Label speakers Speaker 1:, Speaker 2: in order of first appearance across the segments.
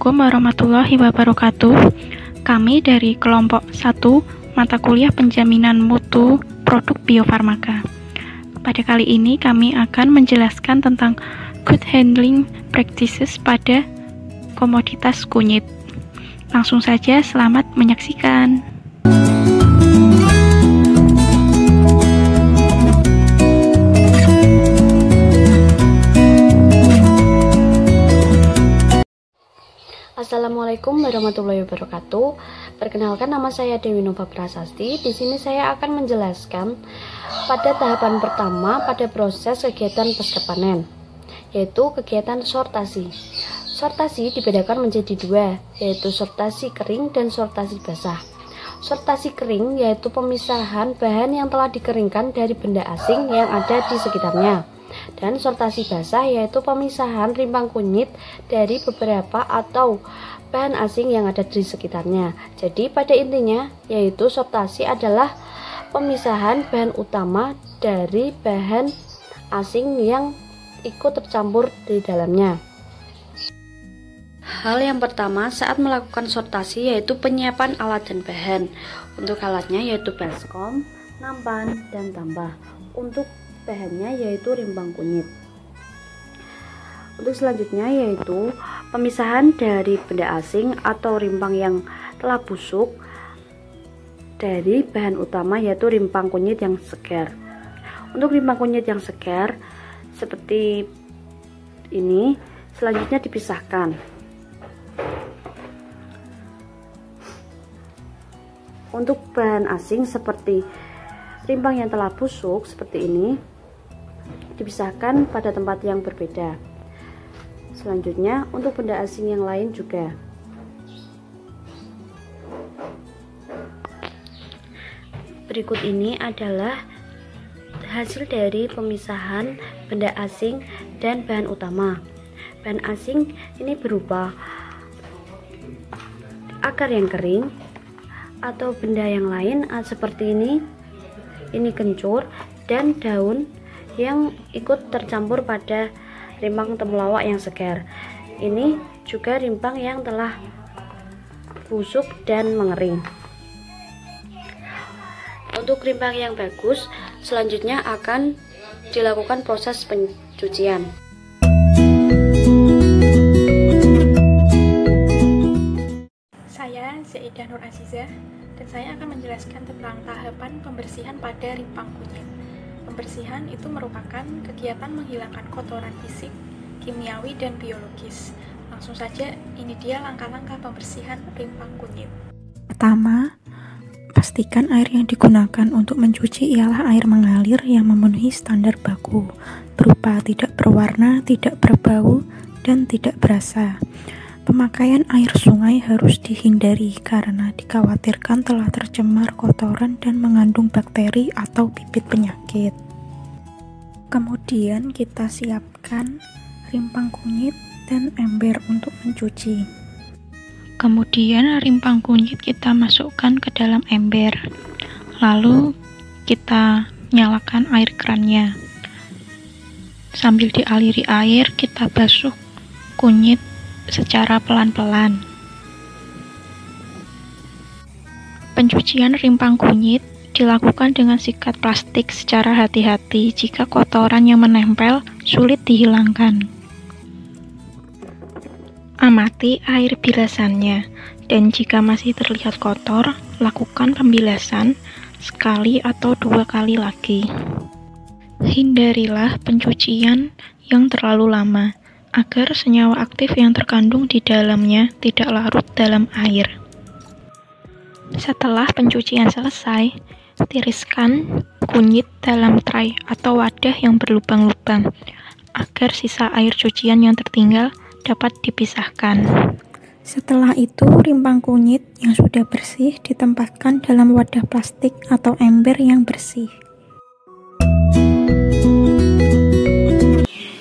Speaker 1: Assalamualaikum warahmatullahi wabarakatuh. Kami dari kelompok 1 mata kuliah penjaminan mutu produk biofarmaka. Pada kali ini kami akan menjelaskan tentang good handling practices pada komoditas kunyit. Langsung saja, selamat menyaksikan.
Speaker 2: Assalamualaikum warahmatullahi wabarakatuh. Perkenalkan, nama saya Dewi Nova Prasasti. Di sini saya akan menjelaskan pada tahapan pertama pada proses kegiatan pasca panen, yaitu kegiatan sortasi. Sortasi dibedakan menjadi dua, yaitu sortasi kering dan sortasi basah. Sortasi kering yaitu pemisahan bahan yang telah dikeringkan dari benda asing yang ada di sekitarnya. Dan sortasi basah yaitu pemisahan rimpang kunyit dari beberapa atau bahan asing yang ada di sekitarnya. Jadi pada intinya yaitu sortasi adalah pemisahan bahan utama dari bahan asing yang ikut tercampur di dalamnya. Hal yang pertama saat melakukan sortasi yaitu penyiapan alat dan bahan. Untuk alatnya yaitu baskom, nampan, dan tambah. Untuk bahannya yaitu rimpang kunyit. Untuk selanjutnya yaitu pemisahan dari benda asing atau rimpang yang telah busuk dari bahan utama yaitu rimpang kunyit yang segar. Untuk rimpang kunyit yang segar seperti ini selanjutnya dipisahkan. Untuk bahan asing seperti rimpang yang telah busuk seperti ini dipisahkan pada tempat yang berbeda. Selanjutnya untuk benda asing yang lain juga. Berikut ini adalah hasil dari pemisahan benda asing dan bahan utama. Bahan asing ini berupa akar yang kering atau benda yang lain seperti ini kencur dan daun yang ikut tercampur pada rimpang temulawak yang segar. Ini juga rimpang yang telah busuk dan mengering. Untuk rimpang yang bagus, selanjutnya akan dilakukan proses pencucian.
Speaker 1: Saya Zaidah Nur Azizah dan saya akan menjelaskan tentang tahapan pembersihan pada rimpang kunyit. Pembersihan itu merupakan kegiatan menghilangkan kotoran fisik, kimiawi, dan biologis. Langsung saja, ini dia langkah-langkah pembersihan rimpang kunyit.
Speaker 3: Pertama, pastikan air yang digunakan untuk mencuci ialah air mengalir yang memenuhi standar baku, berupa tidak berwarna, tidak berbau, dan tidak berasa. Pemakaian air sungai harus dihindari karena dikhawatirkan telah tercemar kotoran dan mengandung bakteri atau bibit penyakit. Kemudian kita siapkan rimpang kunyit dan ember untuk mencuci.
Speaker 1: Kemudian rimpang kunyit kita masukkan ke dalam ember. Lalu kita nyalakan air kerannya. Sambil dialiri air, kita basuh kunyit secara pelan-pelan. Pencucian rimpang kunyit dilakukan dengan sikat plastik secara hati-hati jika kotoran yang menempel sulit dihilangkan. Amati air bilasannya, dan jika masih terlihat kotor, lakukan pembilasan sekali atau 2 kali lagi. Hindarilah pencucian yang terlalu lama, agar senyawa aktif yang terkandung di dalamnya tidak larut dalam air. Setelah pencucian selesai, tiriskan kunyit dalam tray atau wadah yang berlubang-lubang, agar sisa air cucian yang tertinggal dapat dipisahkan.
Speaker 3: Setelah itu, rimpang kunyit yang sudah bersih ditempatkan dalam wadah plastik atau ember yang bersih.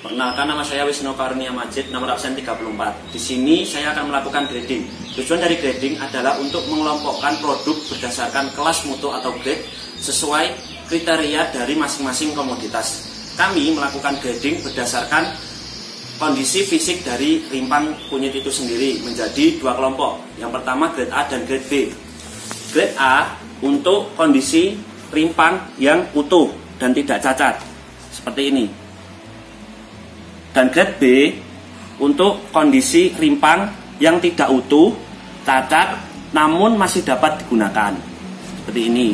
Speaker 4: Perkenalkan, nama saya Wisnu Karunia Majid, nomor absen 34. Di sini saya akan melakukan grading. Tujuan dari grading adalah untuk mengelompokkan produk berdasarkan kelas mutu atau grade sesuai kriteria dari masing-masing komoditas. Kami melakukan grading berdasarkan kondisi fisik dari rimpang kunyit itu sendiri menjadi dua kelompok. Yang pertama grade A dan grade B. Grade A untuk kondisi rimpang yang utuh dan tidak cacat, seperti ini. Dan grade B untuk kondisi rimpang yang tidak utuh, cacat, namun masih dapat digunakan, seperti ini.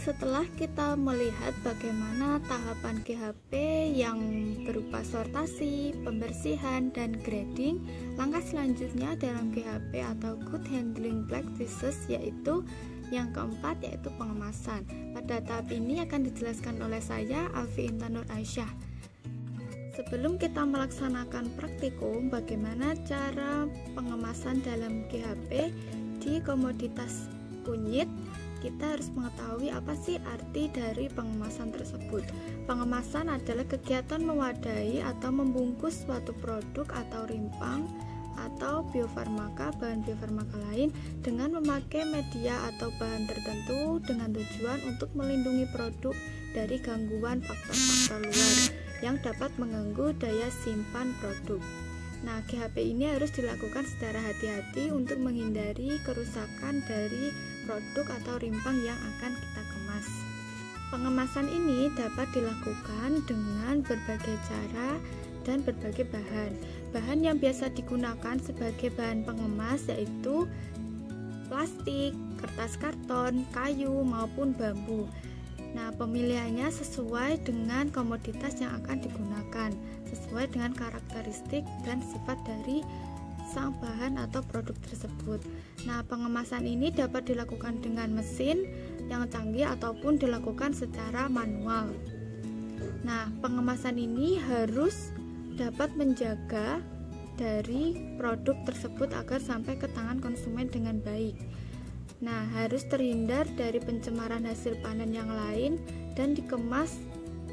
Speaker 5: Setelah kita melihat bagaimana tahapan GHP yang berupa sortasi, pembersihan, dan grading, langkah selanjutnya dalam GHP atau Good Handling Practices yaitu yang keempat, yaitu pengemasan. Pada tahap ini akan dijelaskan oleh saya, Alfi Intan Nur Aisyah. Sebelum kita melaksanakan praktikum, bagaimana cara pengemasan dalam GHP di komoditas kunyit, kita harus mengetahui apa sih arti dari pengemasan tersebut. Pengemasan adalah kegiatan mewadahi atau membungkus suatu produk atau rimpang atau biofarmaka, bahan biofarmaka lain dengan memakai media atau bahan tertentu dengan tujuan untuk melindungi produk dari gangguan faktor-faktor luar yang dapat mengganggu daya simpan produk. Nah, GHP ini harus dilakukan secara hati-hati untuk menghindari kerusakan dari produk atau rimpang yang akan kita kemas. Pengemasan ini dapat dilakukan dengan berbagai cara dan berbagai bahan. Bahan yang biasa digunakan sebagai bahan pengemas yaitu plastik, kertas karton, kayu, maupun bambu. Nah, pemilihannya sesuai dengan komoditas yang akan digunakan, sesuai dengan karakteristik dan sifat dari sang bahan atau produk tersebut. Nah, pengemasan ini dapat dilakukan dengan mesin yang canggih ataupun dilakukan secara manual. Nah, pengemasan ini harus dapat menjaga dari produk tersebut agar sampai ke tangan konsumen dengan baik. Nah, harus terhindar dari pencemaran hasil panen yang lain dan dikemas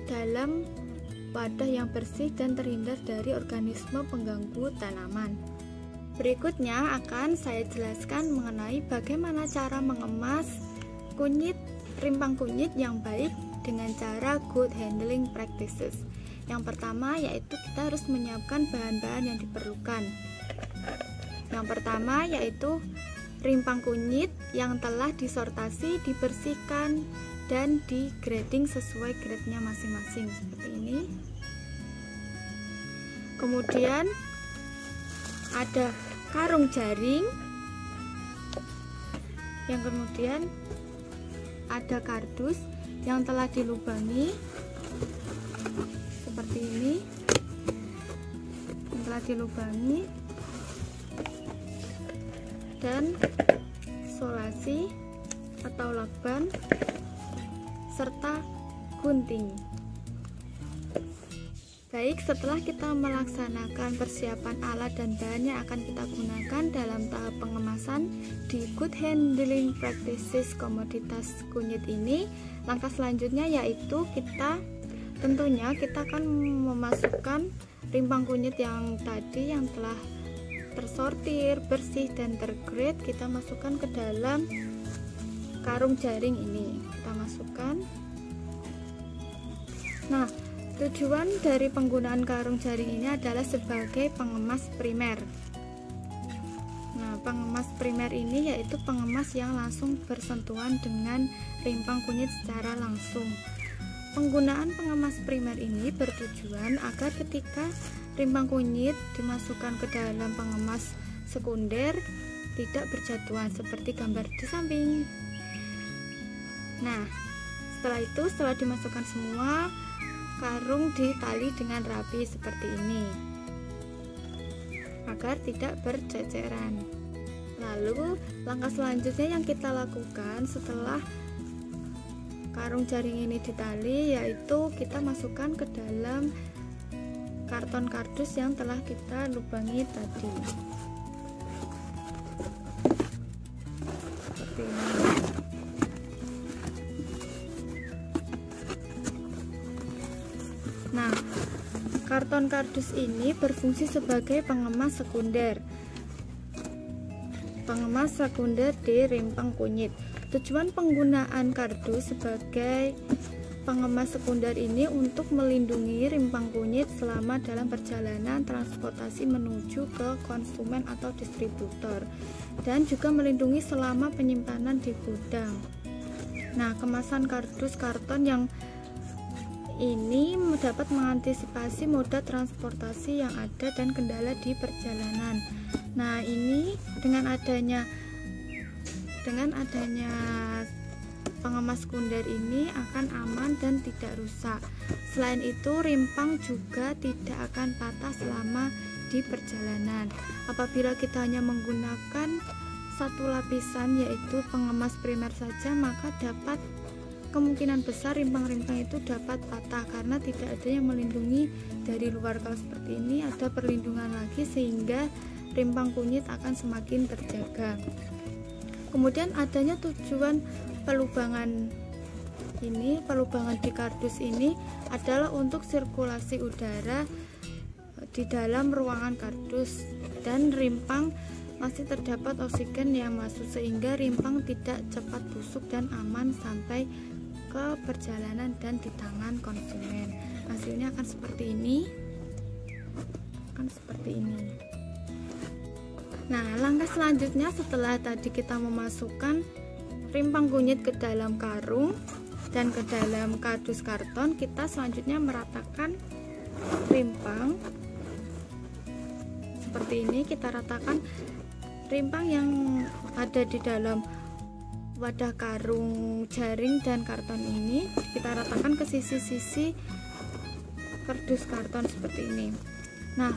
Speaker 5: dalam wadah yang bersih dan terhindar dari organisme pengganggu tanaman. Berikutnya akan saya jelaskan mengenai bagaimana cara mengemas kunyit, rimpang kunyit yang baik dengan cara Good Handling Practices. Yang pertama yaitu kita harus menyiapkan bahan-bahan yang diperlukan. Yang pertama yaitu rimpang kunyit yang telah disortasi, dibersihkan, dan di-grading sesuai grade-nya masing-masing seperti ini. Kemudian ada karung jaring, yang kemudian ada kardus yang telah dilubangi seperti ini, yang telah dilubangi, dan solasi atau lakban serta gunting. Baik, setelah kita melaksanakan persiapan alat dan bahan yang akan kita gunakan dalam tahap pengemasan di Good Handling Practices komoditas kunyit ini, langkah selanjutnya yaitu kita akan memasukkan rimpang kunyit yang tadi yang telah tersortir, bersih, dan tergrade, kita masukkan ke dalam karung jaring ini. Kita masukkan. Nah, tujuan dari penggunaan karung jaring ini adalah sebagai pengemas primer. Nah, pengemas primer ini yaitu pengemas yang langsung bersentuhan dengan rimpang kunyit secara langsung. Penggunaan pengemas primer ini bertujuan agar ketika rimpang kunyit dimasukkan ke dalam pengemas sekunder tidak berjatuhan seperti gambar di samping. Nah, setelah dimasukkan semua, karung ditali dengan rapi seperti ini agar tidak berceceran. Lalu langkah selanjutnya yang kita lakukan setelah karung jaring ini ditali yaitu kita masukkan ke dalam karton kardus yang telah kita lubangi tadi seperti ini. Nah, karton kardus ini berfungsi sebagai pengemas sekunder di rimpang kunyit. Tujuan penggunaan kardus sebagai pengemas sekunder ini untuk melindungi rimpang kunyit selama dalam perjalanan transportasi menuju ke konsumen atau distributor, dan juga melindungi selama penyimpanan di gudang. Nah, kemasan kardus karton yang ini dapat mengantisipasi moda transportasi yang ada dan kendala di perjalanan. Nah, ini dengan adanya pengemas sekunder ini akan aman dan tidak rusak. Selain itu, rimpang juga tidak akan patah selama di perjalanan. Apabila kita hanya menggunakan satu lapisan, yaitu pengemas primer saja, maka dapat kemungkinan besar rimpang-rimpang itu dapat patah karena tidak ada yang melindungi dari luar. Kalau seperti ini ada perlindungan lagi sehingga rimpang kunyit akan semakin terjaga. Kemudian adanya tujuan pelubangan di kardus ini adalah untuk sirkulasi udara di dalam ruangan kardus, dan rimpang masih terdapat oksigen yang masuk sehingga rimpang tidak cepat busuk dan aman sampai ke perjalanan dan di tangan konsumen. Hasilnya akan seperti ini. Nah, langkah selanjutnya setelah tadi kita memasukkan rimpang kunyit ke dalam karung dan ke dalam kardus karton, kita selanjutnya meratakan rimpang seperti ini. Kita ratakan rimpang yang ada di dalam wadah karung jaring dan karton ini, kita ratakan ke sisi-sisi kardus karton seperti ini. Nah,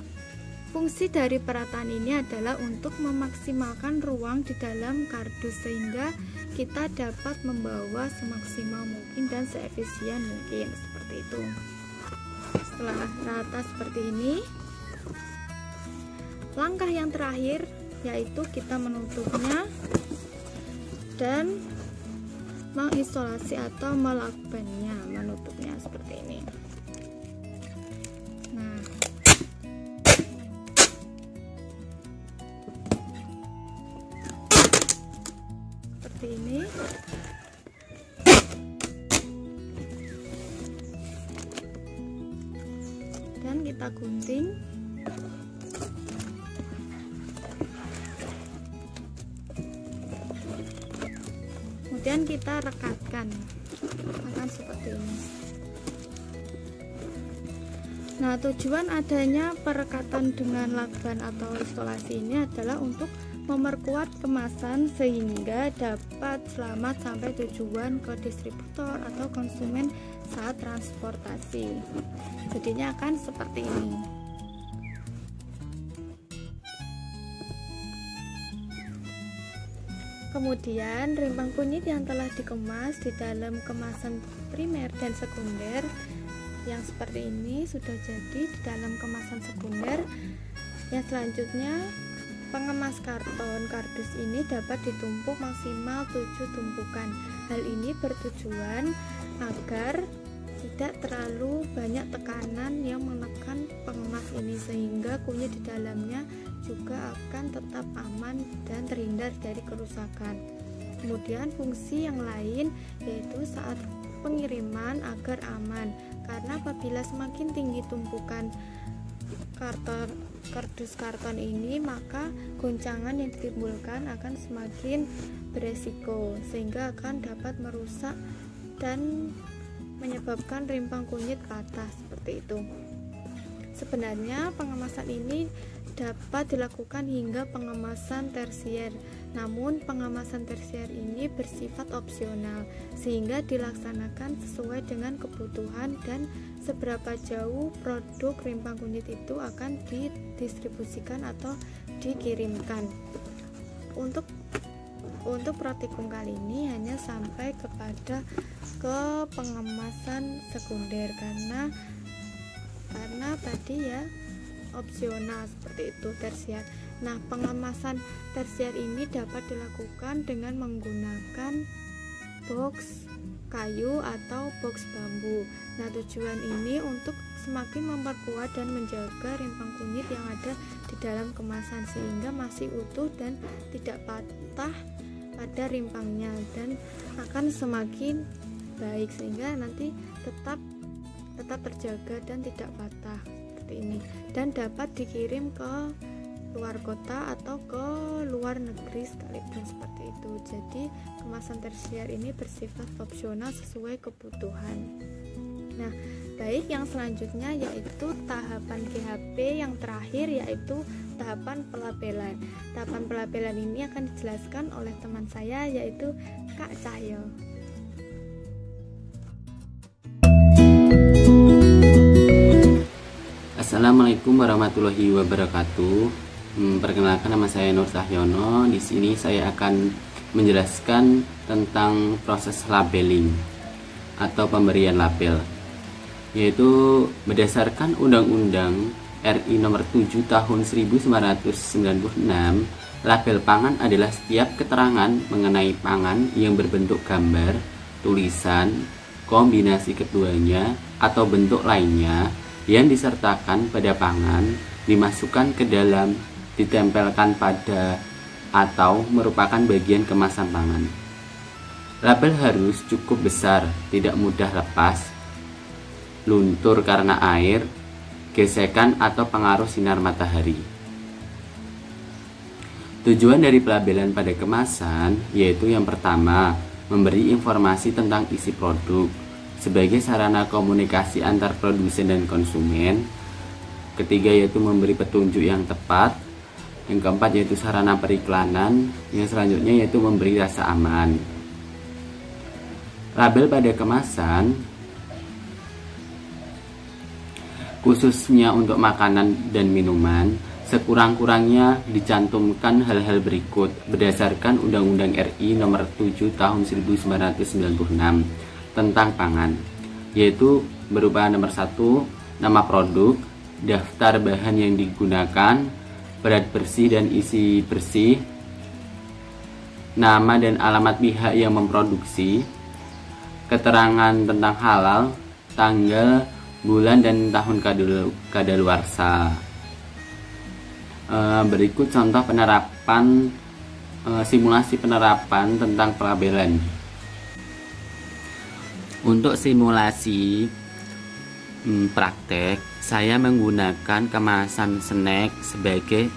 Speaker 5: fungsi dari perataan ini adalah untuk memaksimalkan ruang di dalam kardus sehingga kita dapat membawa semaksimal mungkin dan seefisien mungkin, seperti itu. Setelah rata seperti ini, langkah yang terakhir yaitu kita menutupnya dan mengisolasi atau melakbannya, menutupnya seperti ini. Nah, seperti ini. Dan kita gunting. Kemudian kita rekatkan, akan seperti ini. Nah, tujuan adanya perekatan dengan lakban atau isolasi ini adalah untuk memperkuat kemasan sehingga dapat selamat sampai tujuan ke distributor atau konsumen saat transportasi. Jadinya akan seperti ini. Kemudian rimpang kunyit yang telah dikemas di dalam kemasan primer dan sekunder yang seperti ini sudah jadi di dalam kemasan sekunder. Yang selanjutnya, pengemas karton kardus ini dapat ditumpuk maksimal 7 tumpukan. Hal ini bertujuan agar tidak terlalu banyak tekanan yang menekan pengemas ini sehingga kunyit di dalamnya juga akan tetap aman dan terhindar dari kerusakan. Kemudian fungsi yang lain yaitu saat pengiriman agar aman, karena apabila semakin tinggi tumpukan kardus karton ini, maka goncangan yang ditimbulkan akan semakin beresiko sehingga akan dapat merusak dan menyebabkan rimpang kunyit patah seperti itu. Sebenarnya pengemasan ini dapat dilakukan hingga pengemasan tersier, namun pengemasan tersier ini bersifat opsional sehingga dilaksanakan sesuai dengan kebutuhan dan seberapa jauh produk rimpang kunyit itu akan didistribusikan atau dikirimkan. Untuk praktikum kali ini hanya sampai kepada pengemasan sekunder karena tadi ya opsional seperti itu tersier. Nah, pengemasan tersier ini dapat dilakukan dengan menggunakan box kayu atau box bambu. Nah, tujuan ini untuk semakin memperkuat dan menjaga rimpang kunyit yang ada di dalam kemasan sehingga masih utuh dan tidak patah pada rimpangnya dan akan semakin baik sehingga nanti tetap terjaga dan tidak patah seperti ini, dan dapat dikirim ke luar kota atau ke luar negeri sekalipun seperti itu. Jadi kemasan tersier ini bersifat opsional sesuai kebutuhan. Nah, baik, yang selanjutnya yaitu tahapan GHP yang terakhir, yaitu tahapan pelabelan. Tahapan pelabelan ini akan dijelaskan oleh teman saya, yaitu Kak Cahyo.
Speaker 6: Assalamualaikum warahmatullahi wabarakatuh. Perkenalkan, nama saya Nur Cahyono. Di sini saya akan menjelaskan tentang proses labeling atau pemberian label, yaitu berdasarkan Undang-Undang RI Nomor 7 Tahun 1996. Label pangan adalah setiap keterangan mengenai pangan yang berbentuk gambar, tulisan, kombinasi keduanya, atau bentuk lainnya yang disertakan pada pangan, dimasukkan ke dalam, ditempelkan pada, atau merupakan bagian kemasan pangan. Label harus cukup besar, tidak mudah lepas, luntur karena air, gesekan atau pengaruh sinar matahari. Tujuan dari pelabelan pada kemasan yaitu yang pertama, memberi informasi tentang isi produk sebagai sarana komunikasi antar produsen dan konsumen. Ketiga yaitu memberi petunjuk yang tepat. Yang keempat yaitu sarana periklanan. Yang selanjutnya yaitu memberi rasa aman. Label pada kemasan khususnya untuk makanan dan minuman sekurang-kurangnya dicantumkan hal-hal berikut berdasarkan Undang-Undang RI Nomor 7 Tahun 1996 tentang pangan, yaitu berupa nomor 1, nama produk, daftar bahan yang digunakan, berat bersih dan isi bersih, nama dan alamat pihak yang memproduksi, keterangan tentang halal, tanggal, bulan dan tahun kadaluarsa. Berikut contoh penerapan, simulasi penerapan tentang pelabelan. Untuk simulasi praktek, saya menggunakan kemasan snack sebagai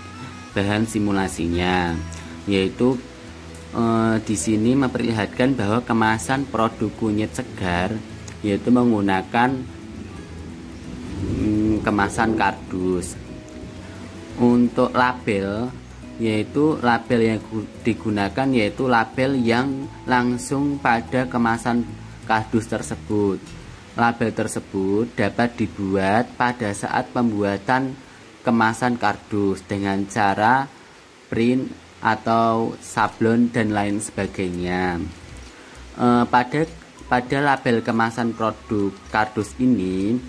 Speaker 6: bahan simulasinya, yaitu di sini memperlihatkan bahwa kemasan produk kunyit segar yaitu menggunakan kemasan kardus. Untuk label, yaitu label yang digunakan yaitu label yang langsung pada kemasan kardus tersebut. Label tersebut dapat dibuat pada saat pembuatan kemasan kardus dengan cara print atau sablon dan lain sebagainya. Pada label kemasan produk kardus ini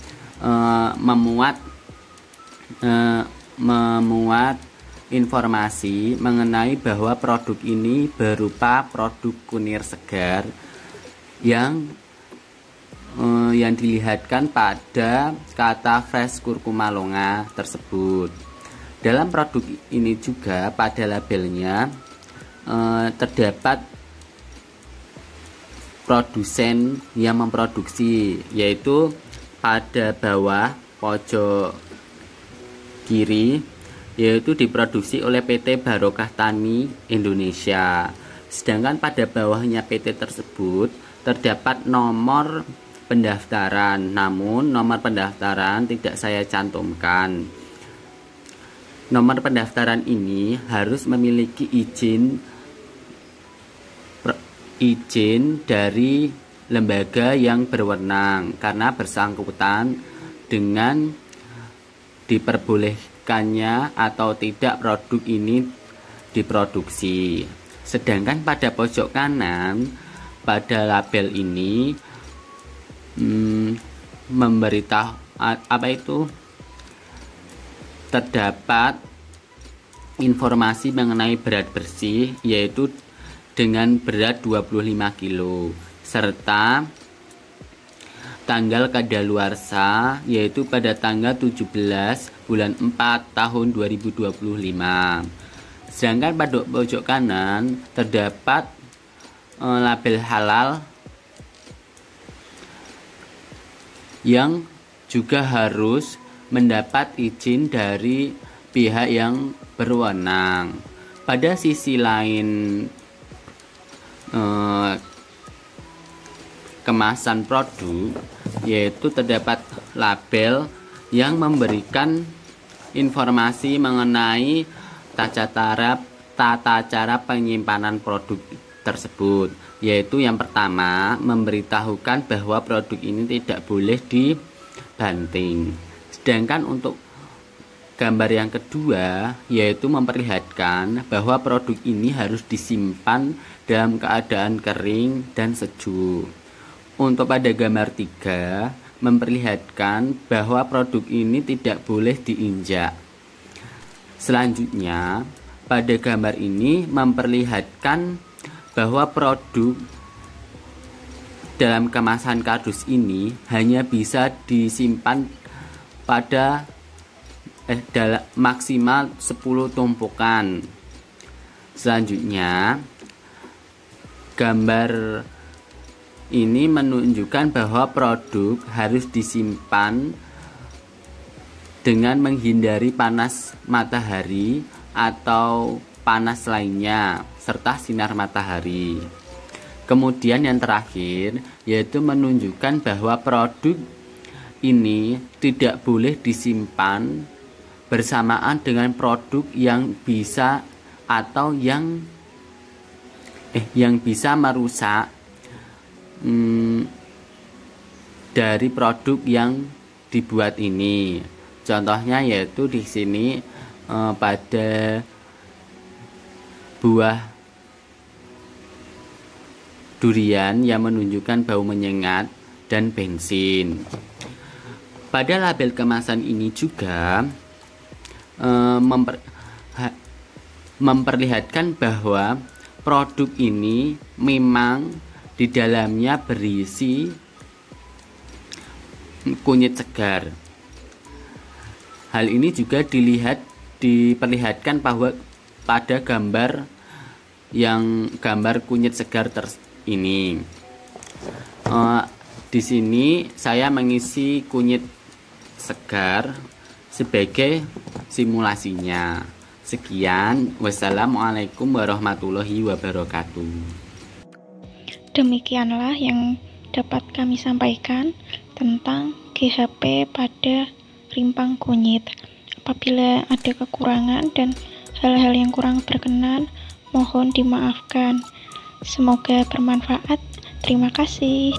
Speaker 6: memuat informasi mengenai bahwa produk ini berupa produk kunir segar yang dilihatkan pada kata fresh kurkuma longa tersebut. Dalam produk ini juga pada labelnya terdapat produsen yang memproduksi, yaitu pada bawah pojok kiri, yaitu diproduksi oleh PT Barokah Tani Indonesia. Sedangkan pada bawahnya PT tersebut terdapat nomor pendaftaran, namun nomor pendaftaran tidak saya cantumkan. Nomor pendaftaran ini harus memiliki izin dari lembaga yang berwenang karena bersangkutan dengan diperbolehkannya atau tidak produk ini diproduksi. Sedangkan pada pojok kanan pada label ini memberitahu terdapat informasi mengenai berat bersih, yaitu dengan berat 25 kg serta tanggal kadaluarsa, yaitu pada tanggal 17 bulan 4 tahun 2025. Sedangkan pada pojok kanan terdapat label halal yang juga harus mendapat izin dari pihak yang berwenang. Pada sisi lain, kemasan produk, yaitu terdapat label yang memberikan informasi mengenai tata cara penyimpanan produk tersebut, yaitu yang pertama memberitahukan bahwa produk ini tidak boleh dibanting. Sedangkan untuk gambar yang kedua yaitu memperlihatkan bahwa produk ini harus disimpan dalam keadaan kering dan sejuk. Untuk pada gambar 3 memperlihatkan bahwa produk ini tidak boleh diinjak. Selanjutnya pada gambar ini memperlihatkan bahwa produk dalam kemasan kardus ini hanya bisa disimpan pada maksimal 10 tumpukan. Selanjutnya gambar ini menunjukkan bahwa produk harus disimpan dengan menghindari panas matahari atau panas lainnya serta sinar matahari. Kemudian yang terakhir yaitu menunjukkan bahwa produk ini tidak boleh disimpan bersamaan dengan produk yang bisa atau yang bisa merusak dari produk yang dibuat ini. Contohnya yaitu di sini pada buah durian yang menunjukkan bau menyengat dan bensin. Pada label kemasan ini juga memperlihatkan bahwa produk ini memang di dalamnya berisi kunyit segar. Hal ini juga diperlihatkan bahwa pada gambar kunyit segar ini. Di sini saya mengisi kunyit segar sebagai simulasinya. Sekian, wassalamualaikum warahmatullahi wabarakatuh.
Speaker 1: Demikianlah yang dapat kami sampaikan tentang GHP pada rimpang kunyit. Apabila ada kekurangan dan hal-hal yang kurang berkenan, mohon dimaafkan. Semoga bermanfaat. Terima kasih.